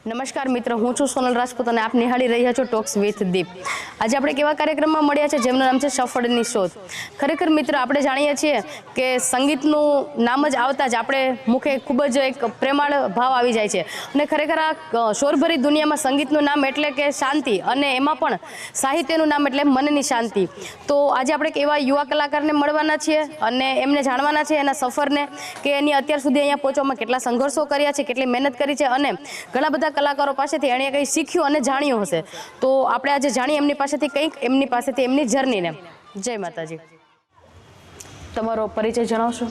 નમસ્કાર મિત્રો, હું છું સોનલ રાજપૂત અને આપ નિહાળી રહ્યા છો ટોક્સ વિથ દીપ. આજે આપણે કેવા કાર્યક્રમમાં મળ્યા છે જેમનું નામ છે સફળની શોધ. ખરેખર મિત્રો આપણે જાણીએ છીએ કે સંગીતનું નામ જ આવતા જ આપણે મુખે ખૂબ જ એક પ્રેમાળ ભાવ આવી જાય છે અને ખરેખર આ શોરભરી દુનિયામાં સંગીતનું નામ એટલે કે શાંતિ અને એમાં પણ સાહિત્યનું નામ એટલે મનની શાંતિ. તો આજે આપણે એવા યુવા કલાકારને મળવાના છીએ અને એમને જાણવાના છે એના સફરને કે એની અત્યાર સુધી અહીંયા પહોંચવામાં કેટલા સંઘર્ષો કર્યા છે, કેટલી મહેનત કરી છે અને ઘણા બધા કલાકારો પાસેથી એણે કંઈ શીખ્યું અને જાણ્યું હશે. તો આપણે આજે જાણીએ એમની પાસેથી કંઈક, એમની પાસેથી એમની જર્નીને. જય માતાજી. તમારો પરિચય જણાવશો?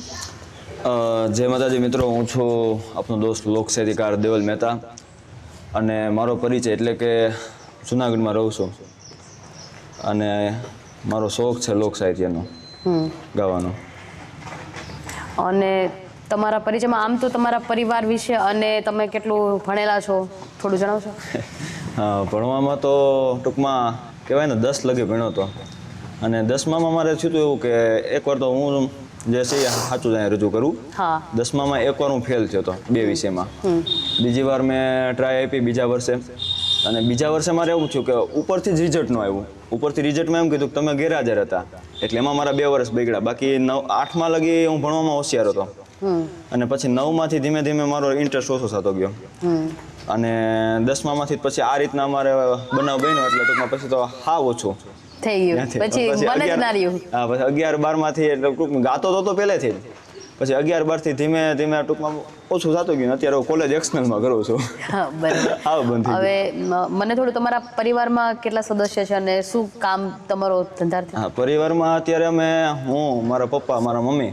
જય માતાજી મિત્રો, હું છું આપનો દોસ્ત લોક સાહિત્યકાર દેવલ મહેતા અને મારો પરિચય એટલે કે જુનાગઢમાં રહું છું અને મારો શોખ છે લોક સાહિત્યનો ગાવાનો. અને તમારા પરિચયમાં આમ તો તમારા પરિવાર વિશે અને તમે કેટલું ભણેલા છો થોડું જણાવશો? ભણવામાં તો ટૂંકમાં કહેવાય ને 10 લગી ભણ્યો હતો અને 10મામાં મારે થયું હતું એવું કે એકવાર તો હું જે છે એ સાચું જ રજૂ કરું. 10મામાં એકવાર હું ફેલ થયો હતો 2 વિષયમાં. બીજી વાર મેં ટ્રાય આપી બીજા વર્ષે અને બીજા વર્ષે મારે એવું થયું કે ઉપરથી જ રિઝલ્ટ ન આવ્યું. ઉપરથી રિઝલ્ટમાં એમ કીધું કે તમે ગેરહાજર હતા એટલે એમાં મારા 2 વર્ષ બગડ્યા. બાકી 8મા લગી હું ભણવામાં હોશિયાર હતો અને પછી 9માંથી ધીમે ધીમે મારો ઇન્ટરેસ્ટ ઓછો થતો ગયો અને 10મામાંથી પછી આ રીતના અમારે બનાવ બન્યો એટલે ટૂંકમાં પછી તો હાવ ઓછું થઈ ગયું. પછી મન જ ના રહ્યું. હા, પછી 11-12માંથી એટલે ટૂંકમાં ગાતો તો પહેલેથી જ, પછી 11-12થી ધીમે ધીમે ટૂંકમાં ઓછું થતું ગયું. અત્યારે કોલેજ એક્સટર્નલમાં કરું છું. હા, બરાબર. હા, બંધ. હવે મને થોડું તમારા પરિવારમાં કેટલા સદસ્ય છે અને શું કામ તમારો ધંધાર્થી? હા, પરિવારમાં અત્યારે હું, મારા પપ્પા, મારા મમ્મી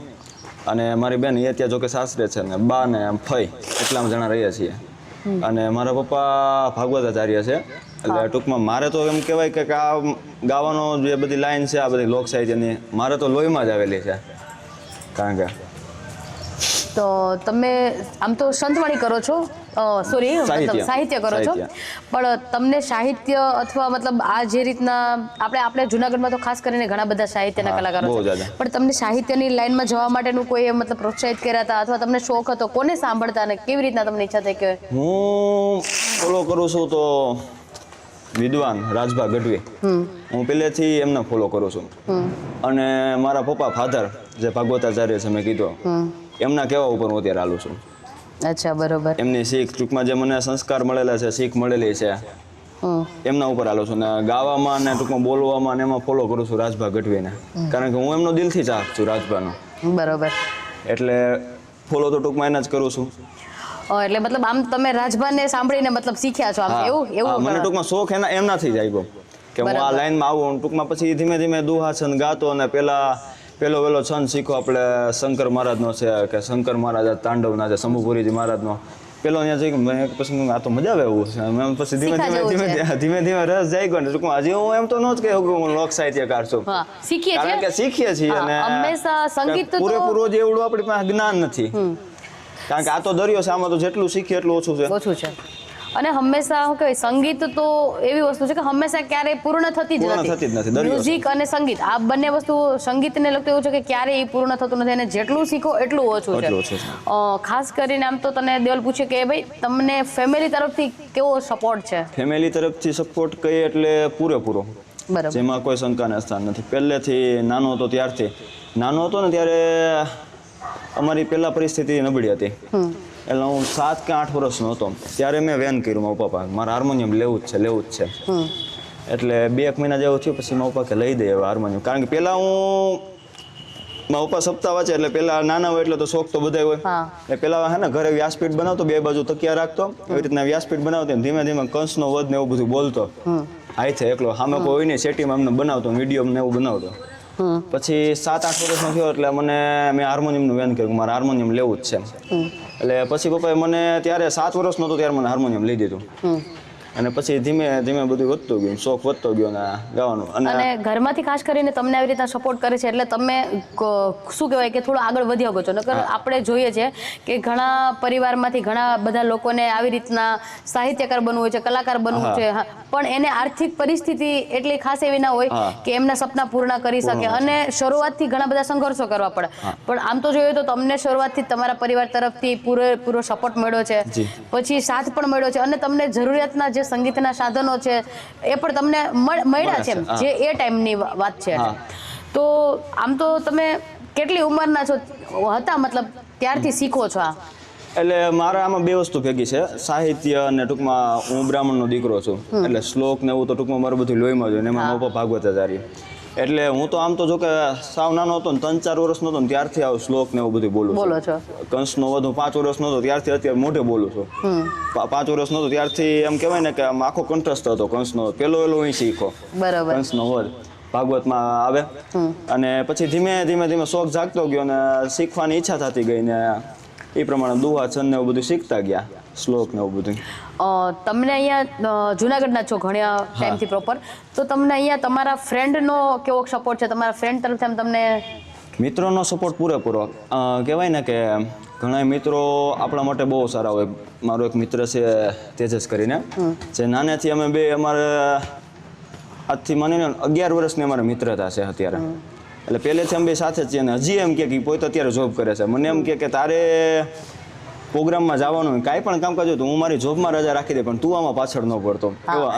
અને મારી બેન, એ ત્યાં જોકે સાસરે છે ને બા ને ફઈ, એટલા જણા રહીએ છીએ. અને મારા પપ્પા ભાગવતાચાર્ય છે એટલે ટૂંકમાં મારે તો એમ કહેવાય કે આ ગાવાનો જે બધી લાઈન છે આ બધી લોક સાહિત્યની મારે તો લોહીમાં જ આવેલી છે. કારણ કે તો તમે આમ તો સંતવાણી કરો છો, સોરી સાહિત્ય કરો છો, પણ તમને સાહિત્ય અથવા મતલબ આ જે રીતના આપણે જુનાગઢમાં તો ખાસ કરીને ઘણા બધા સાહિત્યના કલાકારો છે, પણ તમને સાહિત્યની લાઈનમાં જવા માટેનું કોઈ મતલબ પ્રોત્સાહિત કર્યા હતા અથવા તમને શોખ હતો? કોને સાંભળતા અને કેવી રીતના તમને ઈચ્છા થઈ કે હું ફોલો કરું છું? તો વિદ્વાન રાજભા ગઢવી, હું પહેલેથી એમને ફોલો કરું છું અને મારા પપ્પા ફાધર જે ભાગવતાચાર્ય છે મેં કીધું એમના કહેવા ઉપર હું અત્યારે હાલું છું. અચ્છા, બરોબર. એમની શીખ ટૂંકમાં જે મને સંસ્કાર મળેલા છે, શીખ મળેલી છે, એમના ઉપર હાલું છું. ને ગાવામાં ને ટૂંકમાં બોલવામાં ને એમાં ફોલો કરું છું રાજભા ગઢવીને, કારણ કે હું એમનો દિલથી ચાહક છું રાજભાનો. બરોબર. એટલે ફોલો તો ટૂંકમાં એને જ કરું છું. એટલે મતલબ આમ તમે રાજભાને સાંભળીને મતલબ શીખ્યા છો? આમ એવું મને ટૂંકમાં શોખ એમનાથી જ આવ્યો કે હું આ લાઈનમાં આવું. ટૂંકમાં પછી ધીમે ધીમે દુહાસન ગાતો અને પેલો છંદ શીખો આપણે શંકર મહારાજનો છે કે શંકર મહારાજ તાંડવના છે, શંભુપુરીજી મહારાજનો પેલો અહીંયા જઈ પછી આ તો મજા આવે એવું છે. પછી ધીમે ધીમે રસ જાય ગયો ને ટૂંકમાં હજી હું એમ તો ન જ કહ્યું કે હું લોક સાહિત્યકાર છું, કારણ કે શીખીએ છીએ અને હંમેશા સંગીત પૂરેપૂરું જ એવડું આપણી પાસે જ્ઞાન નથી, કારણ કે આ તો દરિયો છે, આમાં તો જેટલું શીખીએ એટલું ઓછું છે. અને હંમેશા શું કહેવાય, સંગીત તો એવી વસ્તુ છે કે હંમેશા ક્યારેય પૂર્ણ થતી જ નથી. મ્યુઝિક અને સંગીત આ બંને વસ્તુ સંગીતને લગતું એવું છે કે ક્યારેય પૂર્ણ થતું નથી અને જેટલું શીખો એટલું ઓછું છે. ખાસ કરીને આમ તો તને દેવલ પૂછે કે ભાઈ તમને ફેમિલી તરફથી કેવો સપોર્ટ છે? ફેમિલી તરફથી સપોર્ટ કહીએ એટલે પૂરેપૂરો, જેમાં કોઈ શંકાને સ્થાન નથી. પહેલેથી નાનો હતો ત્યારથી, નાનો હતો ને ત્યારે અમારી પહેલા પરિસ્થિતિ નબળી હતી એટલે હું 7 કે 8 વર્ષનો હતો ત્યારે મેં વેન કર્યું મારા પપ્પા, મારે હાર્મોનિયમ લેવું જ છે. એટલે 2 મહિના જેવું થયું પછી મારા પપ્પા કે લઈ દે હવે હાર્મોનિયમ, કારણ કે પહેલાં મારા પપ્પા સપ્તાહ વાંચે એટલે પહેલાં નાના હોય એટલે તો શોખ તો બધા હોય એટલે પહેલાં ને ઘરે વ્યાસપીઠ બનાવતો, 2 બાજુ તકિયા રાખતો, એવી રીતના વ્યાસપીઠ બનાવતો, ધીમે ધીમે કંસનો વધ ને એવું બધું બોલતો હાથે એકલો, સામે કોઈ નહીં, સેટીમાં એમને બનાવતો, વિડીયો ને એવું બનાવતો. પછી 7-8 વર્ષનો થયો એટલે મેં હાર્મોનિયમનું વેન કર્યું, મારે હાર્મોનિયમ લેવું જ છે. એટલે પછી પપ્પાએ મને ત્યારે 7 વર્ષનો હતો ત્યારે મને હાર્મોનિયમ લઈ દીધું અને પછી ધીમે ધીમે બધું વધતું ગયું, શોખ વધતો ગયો ને ગાવાનું. અને ઘરમાંથી ખાસ કરીને તમને આવી રીતના સપોર્ટ કરે છે એટલે તમે શું કહેવાય કે થોડું આગળ વધી શકો છો. નકર આપણે જોઈએ છે કે ઘણા પરિવારમાંથી ઘણા બધા લોકોને આવી રીતના સાહિત્યકાર બનવું હોય છે, કલાકાર બનવું છે, પણ એને આર્થિક પરિસ્થિતિ એટલી ખાસ એવી ના હોય કે એમના સપના પૂર્ણ કરી શકે અને શરૂઆતથી ઘણા બધા સંઘર્ષો કરવા પડે. પણ આમ તો જોઈએ તો તમને શરૂઆતથી તમારા પરિવાર તરફથી પૂરો સપોર્ટ મળ્યો છે, પછી સાથ પણ મળ્યો છે અને તમને જરૂરિયાતના જે સંગીતના સાધનો છે એ પણ તમને મળ્યા છે, જે એ ટાઈમની વાત છે. તો આમ તો તમે કેટલી ઉંમરના છો હતા મતલબ ત્યારથી શીખો છો આ? એટલે મારા આમાં બે વસ્તુ ભેગી છે, સાહિત્ય અને ટૂંકમાં હું બ્રાહ્મણનો દીકરો છું, એટલે શ્લોક ને એવું તો ટૂંકમાં મારું બધું લોહીમાં જ હોય ને એમાં મારા પપ્પા ભાગવતાચાર્ય. એટલે હું તો આમ તો જો કે સાવ નાનો હતો ને 3-4 વર્ષનો હતો ને ત્યારથી આવું શ્લોક ને એવું બધું બોલો છો. કંસનો વધુ 5 વર્ષનો હતો ત્યારથી અત્યારે મોઢે બોલું છું. 5 વર્ષનો હતો ત્યારથી એમ કહેવાય ને કે આમ આખો કંઠસ્થ હતો કંસનો. પેલો હું શીખો કંસનો વધ ભાગવતમાં આવે અને પછી ધીમે ધીમે શોખ જાગતો ગયો ને શીખવાની ઈચ્છા થતી ગઈ ને એ પ્રમાણે દુહા છંદ ને એવું બધું શીખતા ગયા, શ્લોક ને એવું બધું. તમને અહીંયા જુનાગઢના છો ઘણા ટાઈમથી પ્રોપર, તો તમને અહીંયા તમારા ફ્રેન્ડનો કેવો સપોર્ટ છે? તમારા ફ્રેન્ડ તરફથી આમ તમને? મિત્રોનો સપોર્ટ પૂરેપૂરો કહેવાય ને કે ઘણા મિત્રો આપણા માટે બહુ સારા હોય. મારો એક મિત્ર છે તેજસ કરીને, જે નાનેથી અમે બે અમારે આજથી માનીને 11 વર્ષની અમારી મિત્રતા છે અત્યારે. એટલે પહેલેથી અમે બે સાથે જ છીએ અને હજી એમ કે પોતે અત્યારે જોબ કરે છે. મને એમ કે તારે પ્રોગ્રામમાં જવાનું હોય, કાંઈ પણ કામકાજ હોય તો હું મારી જોબમાં રજા રાખી દે, પણ તું આમાં પાછળ ન પડતો.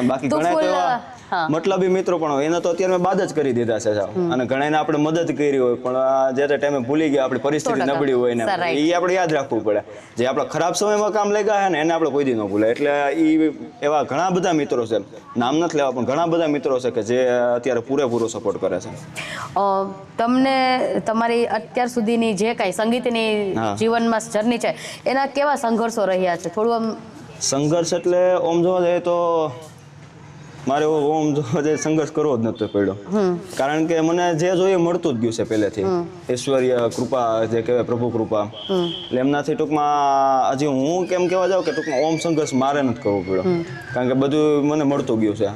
બાકી ઘણા તો એવા મતલબી મિત્રો પણ હોય, એને તો અત્યારે મેં બાદ જ કરી દીધા છે અને ઘણાને આપણે મદદ કરી હોય પણ જે તે ટાઈમે ભૂલી ગયા, આપણી પરિસ્થિતિ નબળી હોય ને એ આપણે યાદ રાખવું પડે. જે આપણા ખરાબ સમયમાં કામ લઈ ગયા છે ને એને આપણે કોઈ દી ન ભૂલે. એટલે એ એવા ઘણા બધા મિત્રો છે, નામ નથી લેવા પણ ઘણા બધા મિત્રો છે કે જે અત્યારે પૂરેપૂરો સપોર્ટ કરે છે. તમને તમારી અત્યાર સુધીની જે કાંઈ સંગીતની જીવનમાં જર્ની છે એના કેવા સંઘર્ષો રહ્યા છે? થોડું આમ સંઘર્ષ એટલે ઓમ જોવા જઈએ તો મારે ઓમ જોવા જઈએ સંઘર્ષ કરવો જ નતો પડ્યો, કારણ કે મને જે જોઈએ મળતું જ ગયું છે પહેલેથી. ઈશ્વરીય કૃપા જે કહેવાય, પ્રભુ કૃપા. એટલે એમનાથી ટૂંકમાં હજી હું કેમ કહેવા જાઉં કે ટૂંકમાં ઓમ સંઘર્ષ મારે નથી કરવો પડ્યો, કારણ કે બધું મને મળતું ગયું છે,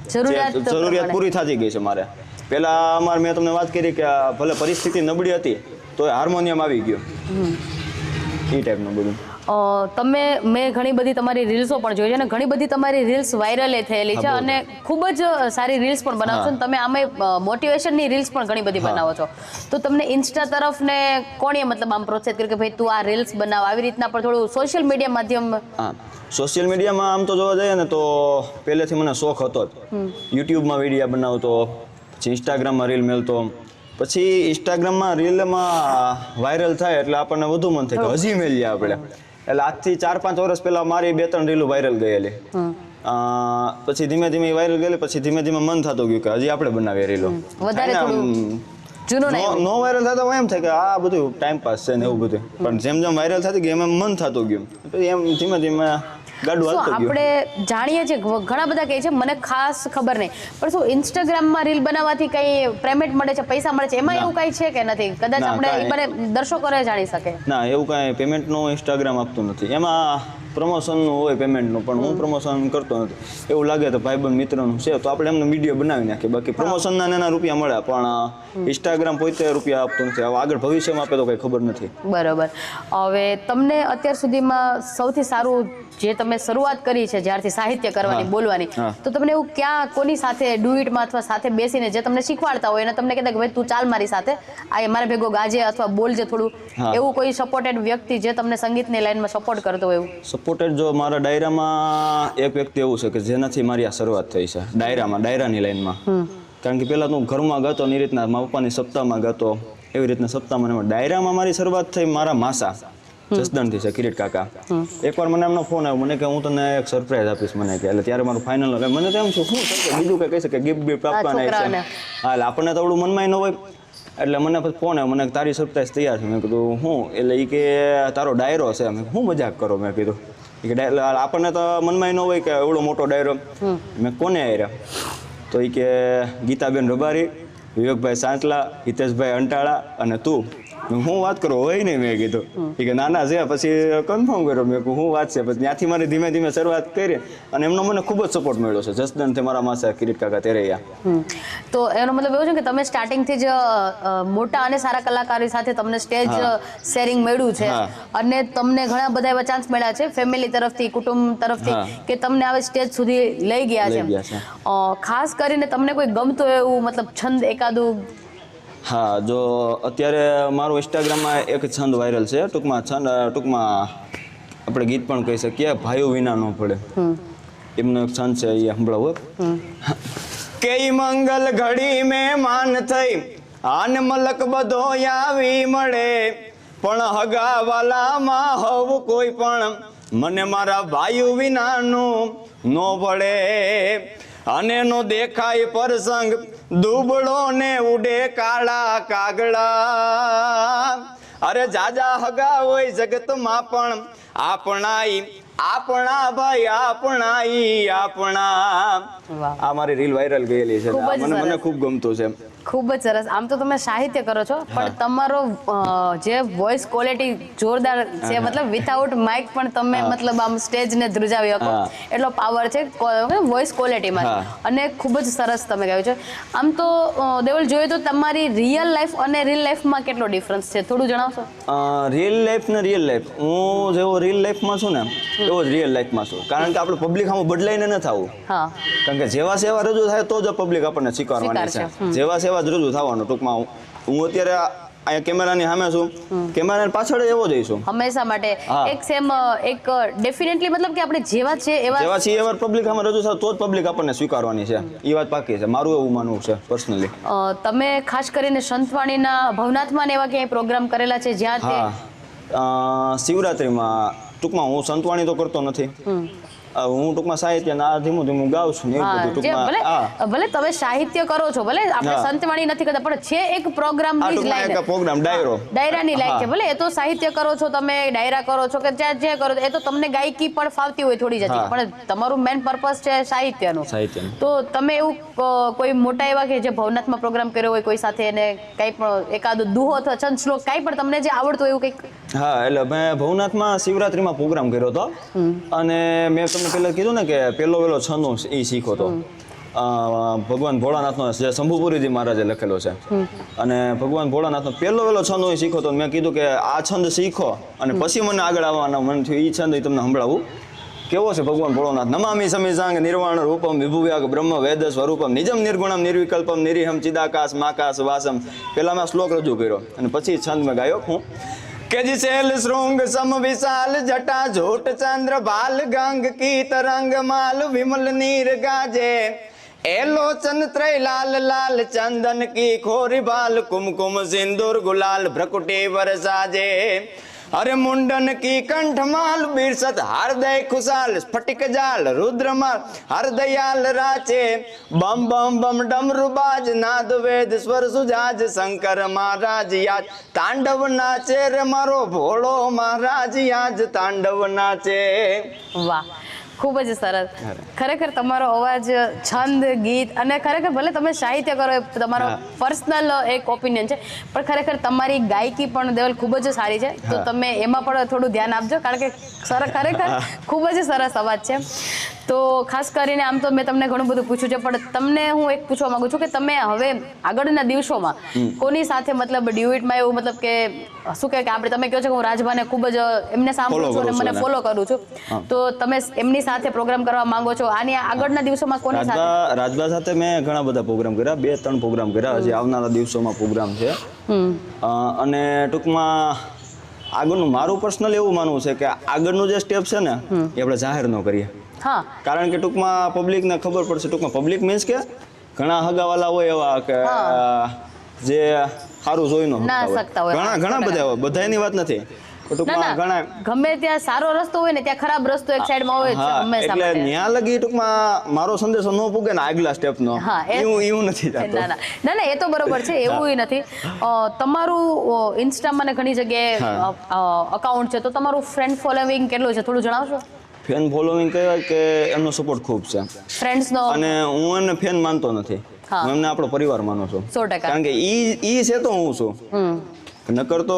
જરૂરિયાત પૂરી થતી ગઈ છે મારે. પહેલા અમારે મેં તમને વાત કરી કે ભલે પરિસ્થિતિ નબળી હતી તો હાર્મોનિયમ આવી ગયો, એ ટાઈપનું બધું. મેં ઘણી બધી તમારી રીલ્સો પણ જોઈ છે અને ઘણી બધી તમારી રીલ્સ વાયરલ થયેલી છે અને ખૂબ જ સારી રીલ્સ પણ બનાવો છો. તમે આમાં મોટિવેશનની રીલ્સ પણ ઘણી બધી બનાવો છો. તો તમને ઇન્સ્ટા તરફ ને કોણે મતલબ આમ પ્રોત્સાહિત કર્યું કે ભાઈ તું આ રીલ્સ બનાવ, આવી રીતના પણ થોડું સોશિયલ મીડિયા માધ્યમ? સોશિયલ મીડિયામાં આમ તો જોવા જઈએ ને તો પહેલેથી મને શોખ હતો જ. યુટ્યુબમાં વિડીયો બનાવતો, પછી ઇન્સ્ટાગ્રામમાં રીલ મેળતો, પછી ઇન્સ્ટાગ્રામમાં રીલમાં વાયરલ થાય એટલે આપણને વધુ મન થાય કે હજી મેળીએ આપણે. એટલે આજથી 4-5 વર્ષ પહેલા મારી 2-3 રીલો વાયરલ ગયેલી. પછી ધીમે ધીમે વાયરલ ગયેલી, પછી ધીમે ધીમે મન થતું ગયું કે હજી આપણે બનાવીએ રીલો. નો વાયરલ થતા એમ થાય કે આ બધું ટાઈમ પાસ છે ને એવું બધું, પણ જેમ જેમ વાયરલ થતું ગયું એમ મન થતું ગયું, પછી એમ ધીમે ધીમે આપણે જાણીએ છીએ ઘણા બધા કહે છે, મને ખાસ ખબર નહીં, પણ શું ઇન્સ્ટાગ્રામમાં રીલ બનાવવાથી કઈ પેમેન્ટ મળે છે, પૈસા મળે છે, એમાં એવું કઈ છે કે નથી? કદાચ આપણે દર્શકો જાણી શકે. ના, એવું કઈ પેમેન્ટનું ઇન્સ્ટાગ્રામ આપતું નથી. એમાં પ્રમોશનનું હોય પેમેન્ટનું, પણ હું પ્રમોશન કરતો નથી. એવું લાગે તો ભાઈબંધ મિત્રનું છે તો આપણે એમનો વિડીયો બનાવી નાખીએ, બાકી પ્રમોશનના એના રૂપિયા મળે, પણ ઇન્સ્ટાગ્રામ પોતે રૂપિયા આપતું નથી. આગળ ભવિષ્યમાં આપે તો કઈ ખબર નથી. બરોબર. હવે તમને અત્યાર સુધીમાં સૌથી સારું જે તમે શરૂઆત કરી છે જ્યારથી સાહિત્ય કરવાની, બોલવાની, તો તમને એવું ક્યાં કોની સાથે ડુઈટમાં અથવા સાથે બેસીને જે તમને શીખવાડતા હોય અને તમને કહેતા કે ભાઈ તું ચાલ મારી સાથે, આ મારા ભેગો ગાજે અથવા બોલજે થોડું, એવું કોઈ સપોર્ટેડ વ્યક્તિ જે તમને સંગીતની લાઈનમાં સપોર્ટ કરતો હોય? એવું સપોર્ટેડ જો મારા ડાયરામાં એક વ્યક્તિ એવું છે કે જેનાથી મારી આ શરૂઆત થઈ છે ડાયરાની લાઈનમાં. કારણ કે પહેલા તો હું ઘરમાં ગાતો એ રીતના, મારા પપ્પાની સપ્તાહમાં ગાતો એવી રીતના સપ્તાહમાં. ડાયરામાં મારી શરૂઆત થઈ મારા માસા જસદણથી છે, કિરીટ કાકા. એકવાર મને એમનો ફોન આવ્યો, મને કે હું તને એક સરપ્રાઈઝ આપીશ, મને કે એટલે ત્યારે મારું ફાઇનલ. મને તો એમ છું શું બીજું કઈ કહી શકે, ગિફ્ટ બિફ્ટ આપવાના છે. હા, એટલે આપણને તો આવડું મનમાં ન હોય. એટલે મને પછી ફોન આવ્યો, મને તારી સરપ્રાઈઝ તૈયાર છે. મેં કીધું હું? એટલે એ કે તારો ડાયરો છે. મેં હું મજાક કરો? મેં કીધું કે આપણને તો મનમાં ન હોય કે એવડો મોટો ડાયરો. મેં કોને આવ્યા? તો એ કે ગીતાબેન રબારી, વિવેકભાઈ સાંચલા, હિતેશભાઈ અંટાળા અને તું. હું વાત કરું હોય નહીં, મેં કીધું કે નાના છે. પછી કન્ફર્મ કર્યો મેં કે હું વાત છે. પછી ત્યાંથી મારી ધીમે ધીમે શરૂઆત કરી અને એમનો મને ખૂબ જ સપોર્ટ મળ્યો છે. જસદનથી મારા માસા કિરીટ કાકા તેરૈયા. તો એનો મતલબ એવો છે કે તમે સ્ટાર્ટિંગથી જ મોટા અને સારા કલાકારો સાથે તમને સ્ટેજ શેરિંગ મળ્યું છે અને તમને ઘણા બધા એવા ચાન્સ મળ્યા છે ફેમિલી તરફથી, કુટુંબ તરફથી કે તમને હવે સ્ટેજ સુધી લઈ ગયા છે. ખાસ કરીને તમને કોઈ ગમતું એવું મતલબ છંદ એકાદું? હા, જો અત્યારે મારું ઇન્સ્ટાગ્રામમાં એક છંદ વાયરલ છે. ટૂંકમાં આપણે ગીત પણ કહી શકીએ, ભાઈઓ વિના ન પડે. એમનો એક છંદ છે, એ સંભળાવો. કે મંગલ ઘડી મહેમાન થઈ આન મલક બધો આવી મળે, પણ હગાવાલામાં હવ કોઈ પણ મને મારા ભાઈઓ વિનાનું નો પડે. અને નો દેખાય પ્રસંગ દુબળો ને ઉડે કાળા કાગડા. અરે જાજા હગા હોય જગતમાં પણ આપણા ભાઈ આપણા. આ મારી રીલ વાયરલ ગયેલી છે, મને ખૂબ ગમતું છે. ખૂબ જ સરસ. આમ તો તમે સાહિત્ય કરો છો પણ તમારો જે વોઇસ ક્વોલિટી જોરદાર છે, મતલબ વિથઆઉટ માઇક પણ તમે મતલબ આમ સ્ટેજને ધ્રુજાવી શકો એટલો પાવર છે વોઇસ ક્વોલિટીમાં અને ખૂબ જ સરસ તમે ગાયું છે. આમ તો દેવલ જોઈએ તો તમારી રિયલ લાઈફ અને રીલ લાઈફમાં કેટલો ડિફરન્સ છે, થોડું જણાવશો? રિયલ લાઈફ ને રિયલ લાઈફ, હું જેવો રિયલ લાઈફમાં છું ને એવો જ રિયલ લાઈફમાં છું. કારણ કે આપણે પબ્લિક આમાં બદલાઈને ન થવું. કારણ કે જેવા સેવા રજૂ થાય તો જ પબ્લિક આપણને સ્વીકારવાની છે. જેવા સેવા જ રજૂ થવાનું. ટૂંકમાં હું અત્યારે અહીંયા કેમેરાની સામે છું, કેમેરાની પાછળ એવો જ છું હંમેશા માટે. એક સેમ એક ડેફિનેટલી મતલબ કે આપણે જેવા છે જેવા છીએ એવા પબ્લિક સામે રજૂ થાય તો જ પબ્લિક આપણને સ્વીકારવાની છે. એ વાત પાકી છે, મારું એવું માનવું છે પર્સનલી. તમે ખાસ કરીને સંતવાણીના ભવનાથમાં એવા ક્યાંય પ્રોગ્રામ કરેલા છે જ્યાં શિવરાત્રીમાં? ટૂંકમાં હું સંતવાણી તો કરતો નથી, હું ટૂંકમાં સાહિત્ય ના ધીમું ધીમું ગાઉં છું ને એવું બધું. ટૂંકમાં ભલે તમે સાહિત્ય કરો છો, ભલે આપણે સંતવાણી નથી કરતા, પણ છે એક પ્રોગ્રામ ની જ લાઈન, પ્રોગ્રામ ડાયરાની લાઈન છે. ભલે એ તો સાહિત્ય કરો છો, તમે ડાયરા કરો છો કે જે કરો એ તો તમને ગાયકી પણ ફાવતી હોય થોડી જતી, પણ તમારું મેન પર્પસ છે સાહિત્યનો. તો તમે એવું કોઈ મોટા એવા કે જે ભવનાથમાં પ્રોગ્રામ કર્યો હોય કોઈ સાથે એને કઈ પણ એકાદો દુહો અથવા છંદ શ્લોક કઈ પણ તમને જે આવડતું એવું કંઈક? હા, એટલે મેં ભવનાથમાં શિવરાત્રીમાં પ્રોગ્રામ કર્યો હતો અને મેં તમને પહેલા કીધું ને કે પહેલો વેલો છંદ એ શીખો હતો. ભગવાન ભોળાનાથનો જે શંભુપુરીજી મહારાજે લખેલો છે અને ભગવાન ભોળાનાથનો પહેલો વેલો છંદ હું શીખો તો મેં કીધું કે આ છંદ શીખો અને પછી મને આગળ આવવાના મન થયું. એ છંદ તમને સંભળાવું. કેવો છે ભગવાન ભોળોનાથ? નમામિ સમિસાંગ નિર્વાણ રૂપમ વિભુવ્યાગ બ્રહ્મ વેદ સ્વરૂપમ નિજમ નિર્ગુણમ નિર્વિકલ્પમ નિરીહમ ચિદાકાશ માકાશ વાસમ. પહેલા મેં શ્લોક રજૂ કર્યો અને પછી છંદ મેં ગાયો. હું કે જી શૈલ શૃંગ સમ વિશાલ જટા ઝોટ ચંદ્ર ભાલ ગંગ કી તરંગ માલ વિમલ નીર ગાજે એલોચન ત્રય લાલ લાલ ચંદન કી ખોરી બાલ કુમકુમ સિંદૂર ગુલાલ ભ્રકુટી વરસાજે. અરે મુંડન કી કંઠમાલ બિરસત હૃદય ખુશાલ સ્ફટિક જાલ રુદ્રમાલ હરદયાલ રાચે બમ બમ બમ ડમરુ બાજ નાદ વેદ સ્વર સુજાજ શંકર મહારાજ યાજ તાંડવ નાચે રે મારો ભોળો મહારાજ યાજ તાંડવ નાચે. વાહ, ખૂબ જ સરસ. ખરેખર તમારો અવાજ, છંદ, ગીત અને ખરેખર ભલે તમે સાહિત્ય કરો એ તમારો પર્સનલ એક ઓપિનિયન છે, પણ ખરેખર તમારી ગાયકી પણ દેવલ ખૂબ જ સારી છે. તો તમે એમાં પણ થોડું ધ્યાન આપજો કારણ કે ખરેખર ખૂબ જ સરસ અવાજ છે. તો ખાસ કરીને આમ તો મેં તમને ઘણું બધું પૂછ્યું છે, પણ તમને હું એક પૂછવા માંગુ છું કે તમે હવે આગળના દિવસોમાં કોની સાથે મતલબ ડ્યુએટમાં એવું મતલબ કે શું કે આપણે તમે કહો છો કે હું રાજભાને ખૂબ જ એમને સાંભળું છું અને મને ફોલો કરું છું, તો તમે એમની સાથે પ્રોગ્રામ કરવા માંગો છો? આની આગળના દિવસોમાં કોની સાથે? રાજભા સાથે મેં ઘણા બધા પ્રોગ્રામ કર્યા, 2-3 પ્રોગ્રામ કર્યા. હજી આવનારા દિવસોમાં પ્રોગ્રામ છે અને ટૂંકમાં આગળનું મારું પર્સનલ એવું માનવું છે કે આગળનું જે સ્ટેપ છે ને એ આપણે જાહેર ન કરીએ. કારણ કે ટૂંકમાં પબ્લિકને ખબર પડશે. ટૂંકમાં પબ્લિક મીન્સ કે ઘણા હગાવાલા હોય એવા કે જે સારું જોઈ ન શકતા હોય, ઘણા બધા હોય, બધાની વાત નથી. ગમે ત્યાં સારો રસ્તો હોય ને ત્યાં ખરાબ રસ્તો એક સાઈડમાં હોય છે હંમેશા. એટલે ન્યા લગી ટૂંકમાં મારો સંદેશો ન પૂગે ને આગલા સ્ટેપનો એવું નથી થતું. ના એ તો બરોબર છે, એવું નથી. તમારું ઇન્સ્ટામાં ને ઘણી જગ્યાએ અકાઉન્ટ છે, તો તમારું ફ્રેન્ડ ફોલોવિંગ કેટલું છે થોડું જણાવશો? ફેન ફોલોવિંગ કહેવાય કે એમનો સપોર્ટ ખૂબ છે ફ્રેન્ડ્સનો, અને હું એમને ફેન માનતો નથી, હું એમને આપણો પરિવાર માનું છું. 100%. કારણ કે ઈ છે તો હું છું. નકર તો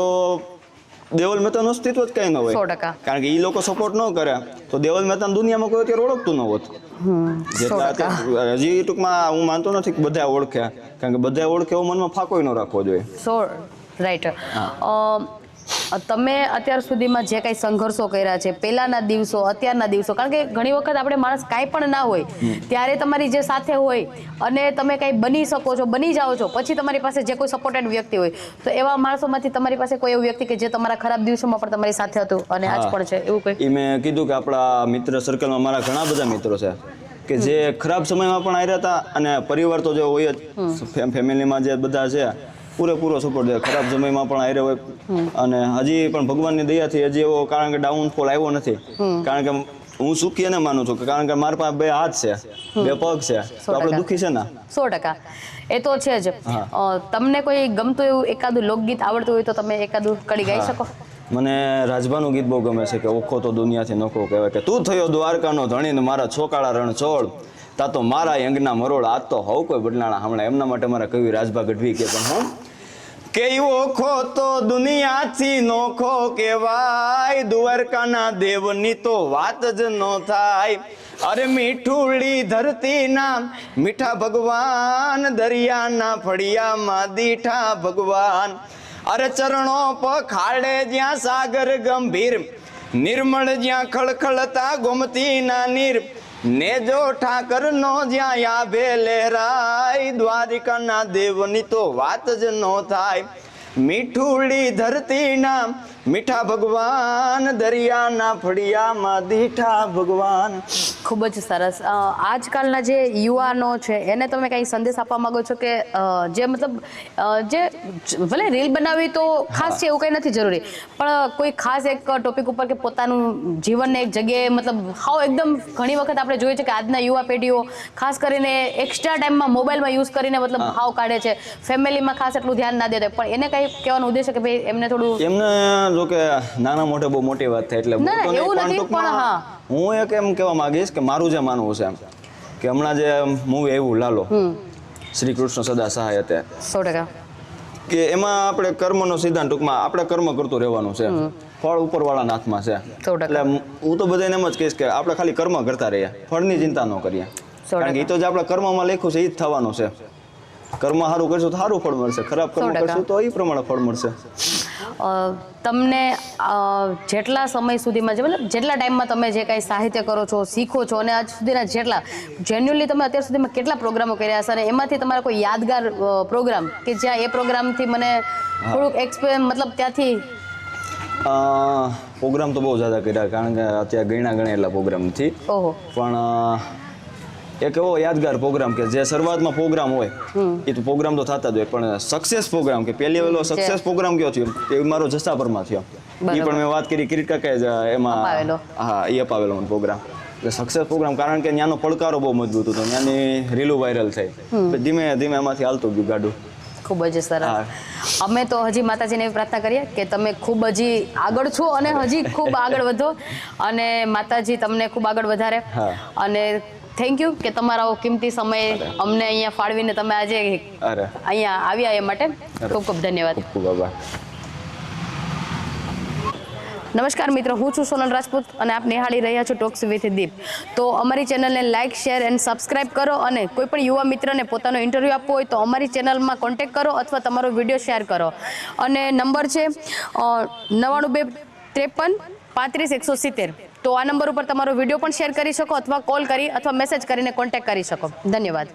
દેવલ મહેતાનું અસ્તિત્વ જ કઈ ન હોય 100%. કારણ કે એ લોકો સપોર્ટ ન કરે તો દેવલ મહેતા દુનિયામાં કોઈ અત્યારે ઓળખતું ન હોત. જેટલા અત્યારે હજી ટૂંકમાં હું માનતો નથી કે બધા ઓળખ્યા, કારણ કે બધા ઓળખે એવો મનમાં ફાંકો ન રાખવો જોઈએ. રાઈટ. તમે અત્યાર સુધીમાં જે કાંઈ સંઘર્ષો કર્યા છે, પહેલાના દિવસો, અત્યારના દિવસો, કારણ કે ઘણી વખત આપણે માણસ કાંઈ પણ ના હોય ત્યારે તમારી જે સાથે હોય અને તમે કાંઈ બની શકો છો, બની જાઓ છો, પછી તમારી પાસે જે કોઈ સપોર્ટેડ વ્યક્તિ હોય, તો એવા માણસોમાંથી તમારી પાસે કોઈ એવું વ્યક્તિ કે જે તમારા ખરાબ દિવસોમાં પણ તમારી સાથે હતું અને આજ પણ છે, એવું કંઈ? એ મેં કીધું કે આપણા મિત્ર સર્કલમાં મારા ઘણા બધા મિત્રો છે કે જે ખરાબ સમયમાં પણ આવ્યા હતા, અને પરિવાર તો જે હોય જ, ફેમિલીમાં જે બધા છે પૂરેપૂરો સપોર્ટ દે, ખરાબ સમયમાં પણ આવ્યા હોય. અને હજી પણ ભગવાનની દયાથી હજી એવો કારણ કે ડાઉનફોલ આવ્યો નથી. કારણ કે હું સુખી એને માનું છું, કારણ કે મારા પાસે 2 હાથ છે, 2 પગ છે, તો આપણે દુખી છે ને. 100%. એ તો છે જ. તમને કોઈ ગમતું એવું એકાદું લોકગીત આવડતું હોય તો તમે એકાદું કડી ગાઈ શકો? મને રાજભાનું ગીત બહુ ગમે છે કે ઓખો તો દુનિયાથી નોખો કહેવાય, કે તું થયો દ્વારકાનો ધણી ને મારા છોકાળા રણછોડ, તા તો મારા અંગના મરોડ, આજ તો હવ કોઈ બદલાણા હમણાં. એમના માટે મારા કવિ રાજભા ગઢવી કે પણ હું કે ઓખો તો દુનિયાથી નોખો કહેવાય, દ્વારકાના દેવની તો વાત જ ન થાય. અરે મીઠુડી ધરતીના મીઠા ભગવાન, દરિયાના ફળિયામાં દીઠા ભગવાન. અરે ચરણો પખાડે જ્યાં સાગર ગંભીર, નિર્મળ જ્યાં ખળખળતા ગોમતીના નીર, ને જો ઠાકર નો જ્યાં આભે લહેરાય, દ્વારિકાના દેવની તો વાત જ ન થાય. મીઠુડી ધરતીના મીઠા ભગવાન, દરિયાના ફળિયામાં દીઠા ભગવાન. ખૂબ જ સરસ. આજકાલના જે યુવાનો છે એને તમે કંઈ સંદેશ આપવા માંગો છો કે જે મતલબ જે ભલે રીલ બનાવવી તો ખાસ છે એવું કંઈ નથી જરૂરી, પણ કોઈ ખાસ એક ટોપિક ઉપર કે પોતાનું જીવનને એક જગ્યાએ મતલબ હાવ એકદમ ઘણી વખત આપણે જોઈએ છે કે આજના યુવા પેઢીઓ ખાસ કરીને એક્સ્ટ્રા ટાઈમમાં મોબાઈલમાં યુઝ કરીને મતલબ હાવ કાઢે છે, ફેમિલીમાં ખાસ એટલું ધ્યાન ના દેતા, પણ એને કંઈ કહેવાનો ઉદ્દેશ કે ભાઈ એમને થોડું એમને જો કે નાના મોટે બહુ મોટી વાત થાય એટલે એવું નથી, પણ હા હું એક એમ કહેવા માંગીશ કે મારું જે માનવું છે એમ કે હમણાં જે મૂવી આવ્યું લાલો, શ્રી કૃષ્ણ સદા સહાય હતા, 100%. કે એમાં આપણે કર્મનો સિદ્ધાંત, ટૂંકમાં આપણે કર્મ કરતું રહેવાનું છે, ફળ ઉપરવાળાના હાથમાં છે. એટલે હું તો બધાને એમ જ કહીશ કે આપણે ખાલી કર્મ કરતા રહીએ, ફળની ચિંતા ન કરીએ, કારણ કે એ તો જે આપણા કર્મમાં લખ્યું છે એ જ થવાનું છે. કર્મ સારું કરશું તો સારું ફળ મળશે, ખરાબ કર્મ કરશું તો એ પ્રમાણે ફળ મળશે. તમને જેટલા સમય સુધીમાં મતલબ જેટલા ટાઈમમાં તમે જે કાંઈ સાહિત્ય કરો છો, શીખો છો, અને આજ સુધીના જેટલા જેન્યુઅલી તમે અત્યાર સુધીમાં કેટલા પ્રોગ્રામો કર્યા હશે, અને એમાંથી તમારા કોઈ યાદગાર પ્રોગ્રામ કે જ્યાં એ પ્રોગ્રામથી મને થોડુંક એક્સપિરિયન્સ મતલબ ત્યાંથી? પ્રોગ્રામ તો બહુ જ્યાદા કર્યા, કારણ કે અત્યારે ગણ્યા એટલા પ્રોગ્રામ નથી. પણ એક એવો યાદગાર પ્રોગ્રામ કે જે શરૂઆતમાં પ્રોગ્રામ હોય એ તો પ્રોગ્રામ તો થતા જ હોય, પણ સક્સેસ પ્રોગ્રામ કે પહેલી વેલો સક્સેસ પ્રોગ્રામ કયો થયો એ મારો જસાપરમાં થયો. એ પણ મેં વાત કરી કિરીટ કાકાએ એમાં, હા એ અપાવેલો પ્રોગ્રામ. સક્સેસ પ્રોગ્રામ, કારણ કે ત્યાંનો પડકારો બહુ મજબૂત હતો, ત્યાંની રીલું વાયરલ થઈ, ધીમે ધીમે એમાંથી હાલતું ગયું ગાડું. ખૂબ જ સરસ. અમે તો હજી માતાજીને એવી પ્રાર્થના કરીએ કે તમે ખૂબ હજી આગળ છો અને હજી ખૂબ આગળ વધો, અને માતાજી તમને ખૂબ આગળ વધારે. અને થેન્ક યુ કે તમારો કિંમતી સમય અમને અહીંયા ફાળવીને તમે આજે અહીંયા આવ્યા એ માટે ખૂબ ખૂબ ધન્યવાદ. નમસ્કાર મિત્રો, હું છું સોનલ રાજપૂત અને આપ નિહાળી રહ્યા છો ટોક્સ વિથ દીપ. તો અમારી ચેનલને લાઇક, શેર એન્ડ સબસ્ક્રાઇબ કરો, અને કોઈ પણ યુવા મિત્રને પોતાનો ઇન્ટરવ્યૂ આપવો હોય તો અમારી ચેનલમાં કોન્ટેક્ટ કરો અથવા તમારો વિડીયો શેર કરો. અને નંબર છે 9923535170. તો આ નંબર ઉપર તમારો વિડીયો પણ શેર કરી શકો, અથવા કોલ કરી અથવા મેસેજ કરીને કોન્ટેક્ટ કરી શકો. ધન્યવાદ.